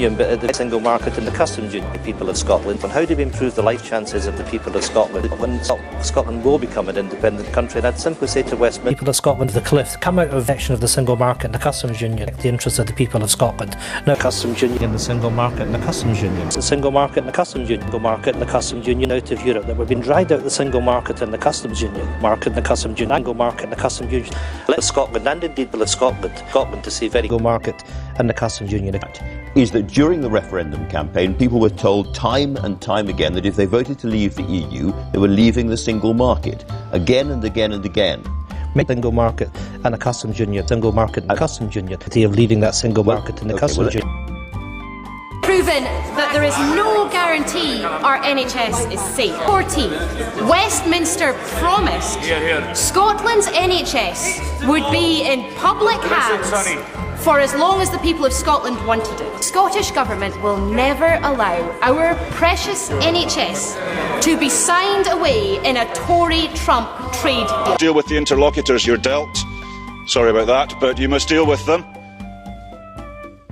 union, but the single market and the customs union, the people of Scotland. And how do we improve the life chances of the people of Scotland when Scotland will become an independent country? And I'd simply say to Westminster, people of Scotland, the cliff, come out of action of the single market and the customs union, the interests of the people of Scotland. Now, customs union and the single market and the customs union. The single market and the customs union. The market and the customs union out of Europe. That we've been dragged out of the single market and the customs union. Market and the customs union. Single market and the customs union. Let Scotland and indeed people of Scotland to see very good market and the customs union. Is that during the referendum campaign, people were told time and time again that if they voted to leave the EU, they were leaving the single market. Again and again and again. Single market and a customs union. Single market and a customs union. The of leaving that single market and the customs union. Proven that there is no guarantee our NHS is safe. 14. Westminster promised Scotland's NHS would be in public hands for as long as the people of Scotland wanted it. The Scottish Government will never allow our precious NHS to be signed away in a Tory-Trump trade deal. Deal with the interlocutors you're dealt. Sorry about that, but you must deal with them.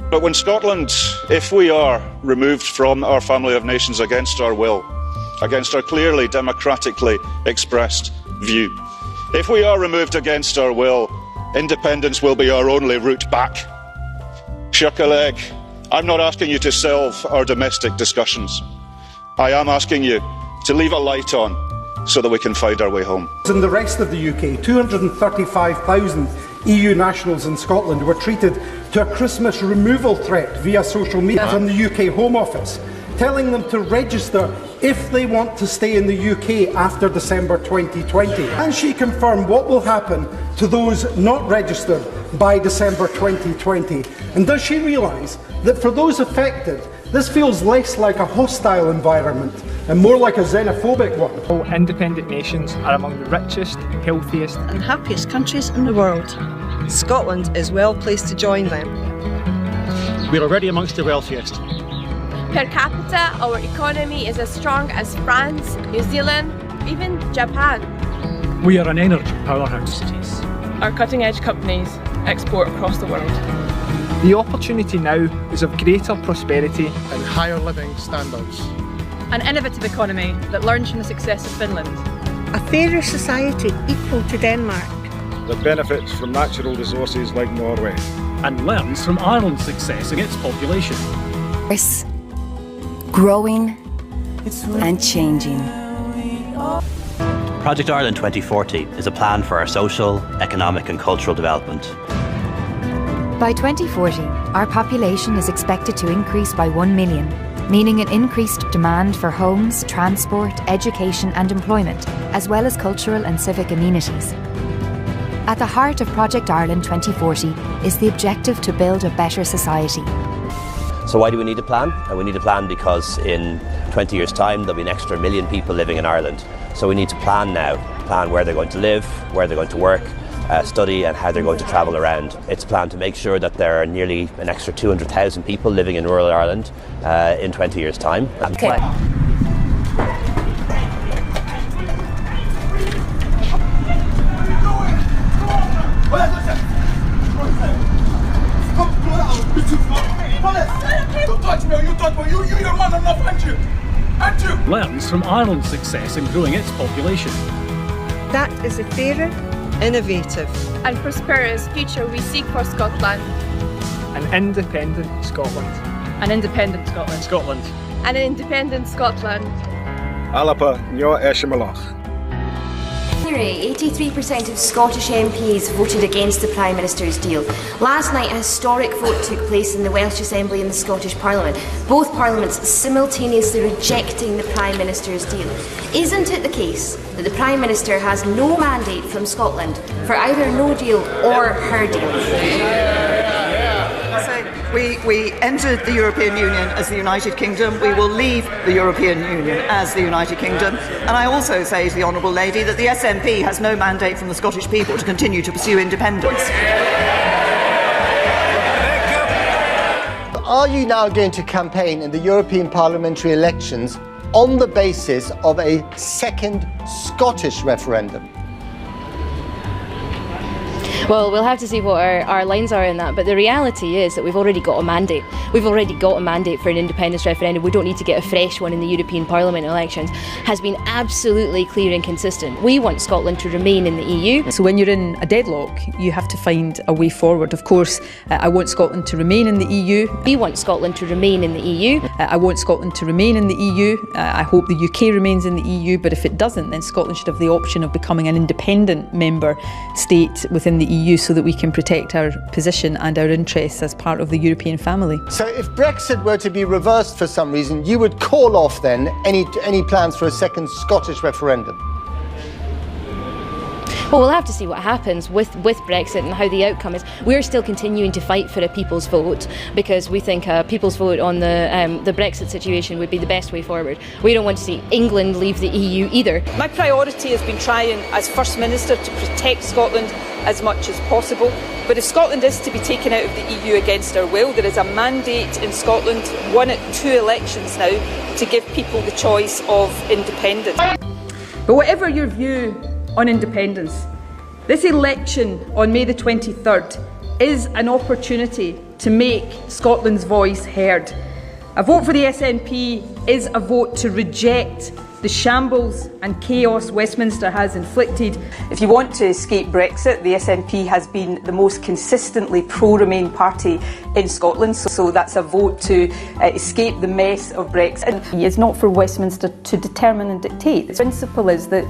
But when Scotland, if we are removed from our family of nations against our will, against our clearly democratically expressed view, if we are removed against our will, independence will be our only route back. Shirkaleg, I'm not asking you to solve our domestic discussions. I am asking you to leave a light on so that we can find our way home. In the rest of the UK, 235,000 EU nationals in Scotland were treated to a Christmas removal threat via social media from the UK Home Office, telling them to register if they want to stay in the UK after December 2020. Can she confirm what will happen to those not registered by December 2020? And does she realise that for those affected, this feels less like a hostile environment and more like a xenophobic one? All independent nations are among the richest, healthiest and happiest countries in the world. Scotland is well placed to join them. We're already amongst the wealthiest. Per capita, our economy is as strong as France, New Zealand, even Japan. We are an energy powerhouse. Our cutting-edge companies export across the world. The opportunity now is of greater prosperity and higher living standards. An innovative economy that learns from the success of Finland. A fairer society equal to Denmark. That benefits from natural resources like Norway. And learns from Ireland's success in its population. Growing and changing. Project Ireland 2040 is a plan for our social, economic and cultural development. By 2040, our population is expected to increase by 1 million, meaning an increased demand for homes, transport, education and employment, as well as cultural and civic amenities. At the heart of Project Ireland 2040 is the objective to build a better society. So why do we need a plan? We need a plan because in 20 years' time there'll be an extra 1 million people living in Ireland. So we need to plan now, plan where they're going to live, where they're going to work, study and how they're going to travel around. It's a plan to make sure that there are nearly an extra 200,000 people living in rural Ireland in 20 years' time. Okay. Learns from Ireland's success in growing its population. That is a fairer, innovative and prosperous future we seek for Scotland. An independent Scotland. An independent Scotland. Scotland. An independent Scotland. Alapa Nyo Eshimalach. 83% of Scottish MPs voted against the Prime Minister's deal. Last night a historic vote took place in the Welsh Assembly and the Scottish Parliament, both parliaments simultaneously rejecting the Prime Minister's deal. Isn't it the case that the Prime Minister has no mandate from Scotland for either no deal or her deal? We entered the European Union as the United Kingdom. We will leave the European Union as the United Kingdom. And I also say to the Honourable Lady that the SNP has no mandate from the Scottish people to continue to pursue independence. Are you now going to campaign in the European parliamentary elections on the basis of a second Scottish referendum? Well, we'll have to see what our lines are in that, but the reality is that we've already got a mandate. We've already got a mandate for an independence referendum. We don't need to get a fresh one in the European Parliament elections. Has been absolutely clear and consistent. We want Scotland to remain in the EU. So when you're in a deadlock, you have to find a way forward. Of course, I want Scotland to remain in the EU. We want Scotland to remain in the EU. I want Scotland to remain in the EU. I hope the UK remains in the EU, but if it doesn't, then Scotland should have the option of becoming an independent member state within the EU so that we can protect our position and our interests as part of the European family. So if Brexit were to be reversed for some reason, you would call off then any plans for a second Scottish referendum? Well, we'll have to see what happens with Brexit and how the outcome is. We're still continuing to fight for a people's vote because we think a people's vote on the Brexit situation would be the best way forward. We don't want to see England leave the EU either. My priority has been trying, as First Minister, to protect Scotland as much as possible. But if Scotland is to be taken out of the EU against our will, there is a mandate in Scotland, won at 2 elections now, to give people the choice of independence. But whatever your view on independence, this election on May the 23rd is an opportunity to make Scotland's voice heard. A vote for the SNP is a vote to reject the shambles and chaos Westminster has inflicted. If you want to escape Brexit, the SNP has been the most consistently pro-Remain party in Scotland, so that's a vote to escape the mess of Brexit. It's not for Westminster to determine and dictate. The principle is that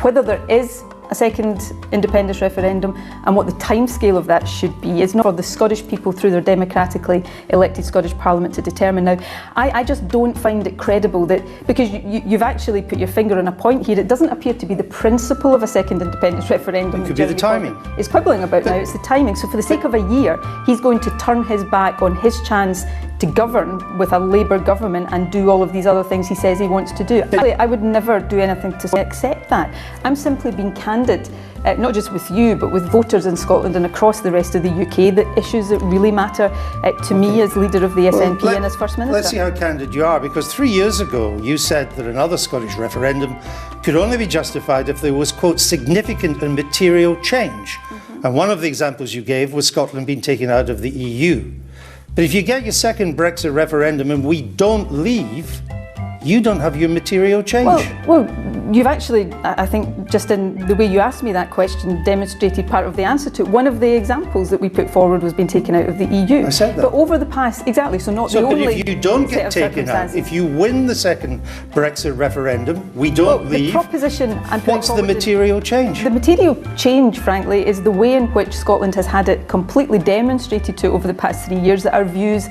whether there is a second independence referendum and what the timescale of that should be is not for the Scottish people through their democratically elected Scottish Parliament to determine. Now, I just don't find it credible that, because you've actually put your finger on a point here, it doesn't appear to be the principle of a second independence referendum. It could be the timing. Is quibbling about now, it's the timing. So for the sake of a year, he's going to turn his back on his chance to govern with a Labour government and do all of these other things he says he wants to do. I would never do anything to accept that. I'm simply being candid, not just with you, but with voters in Scotland and across the rest of the UK, the issues that really matter to me as leader of the SNP and as First Minister. Let's see how candid you are, because 3 years ago you said that another Scottish referendum could only be justified if there was, quote, significant and material change. And one of the examples you gave was Scotland being taken out of the EU. But if you get your second Brexit referendum and we don't leave, you don't have your material change. Well, you've actually, I think, just in the way you asked me that question, demonstrated part of the answer to it. One of the examples that we put forward was being taken out of the EU. I said that. But over the past, exactly, so not the only. But if you don't get taken out, if you win the second Brexit referendum, we don't leave. The proposition what's the material change? The material change, frankly, is the way in which Scotland has had it completely demonstrated to over the past 3 years that our views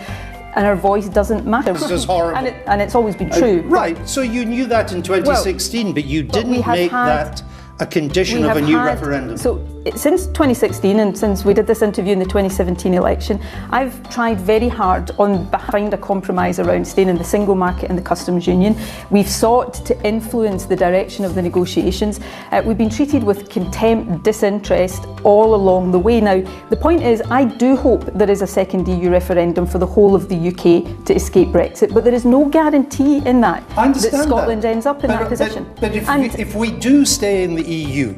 and our voice doesn't matter. This is horrible. And it's always been true. Right, so you knew that in 2016, but you didn't make that a condition of a new referendum. So since 2016 and since we did this interview in the 2017 election, I've tried very hard to find a compromise around staying in the single market and the customs union. We've sought to influence the direction of the negotiations. We've been treated with contempt, disinterest all along the way. Now, the point is, I do hope there is a second EU referendum for the whole of the UK to escape Brexit, but there is no guarantee in that Scotland ends up in that position. But if we do stay in the EU,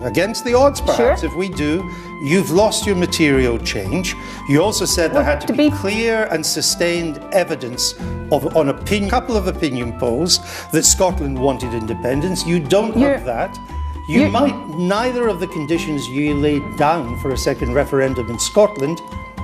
against the odds perhaps, if we do, you've lost your material change. You also said there had to be clear and sustained evidence on a couple of opinion polls that Scotland wanted independence. You don't have that. Neither of the conditions you laid down for a second referendum in Scotland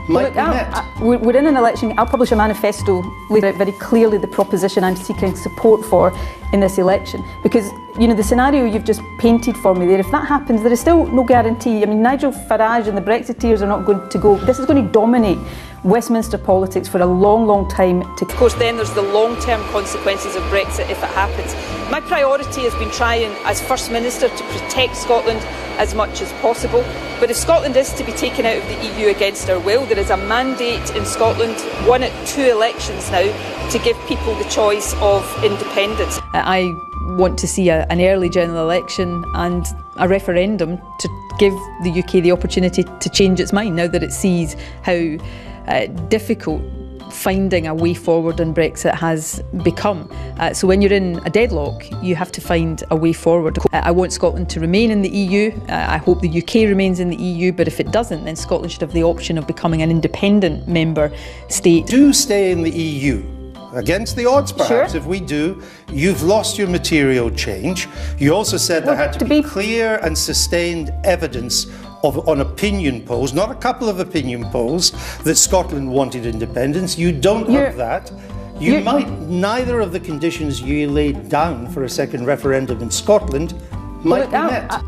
might be met. We're in an election. I'll publish a manifesto laying out very clearly the proposition I'm seeking support for in this election, because the scenario you've just painted for me there, if that happens, there is still no guarantee. I mean, Nigel Farage and the Brexiteers are not going to go. This is going to dominate Westminster politics for a long, long time. Of course, then there's the long-term consequences of Brexit if it happens. My priority has been trying, as First Minister, to protect Scotland as much as possible. But if Scotland is to be taken out of the EU against our will, there is a mandate in Scotland, won at 2 elections now, to give people the choice of independence. I want to see an early general election and a referendum to give the UK the opportunity to change its mind now that it sees how difficult finding a way forward on Brexit has become. So when you're in a deadlock, you have to find a way forward. I want Scotland to remain in the EU. I hope the UK remains in the EU, but if it doesn't, then Scotland should have the option of becoming an independent member state. Do stay in the EU. Against the odds, perhaps. Sure. If we do, you've lost your material change. You also said there had to be clear and sustained evidence on opinion polls, not a couple of opinion polls, that Scotland wanted independence. You don't have that. You might, neither of the conditions you laid down for a second referendum in Scotland might be met.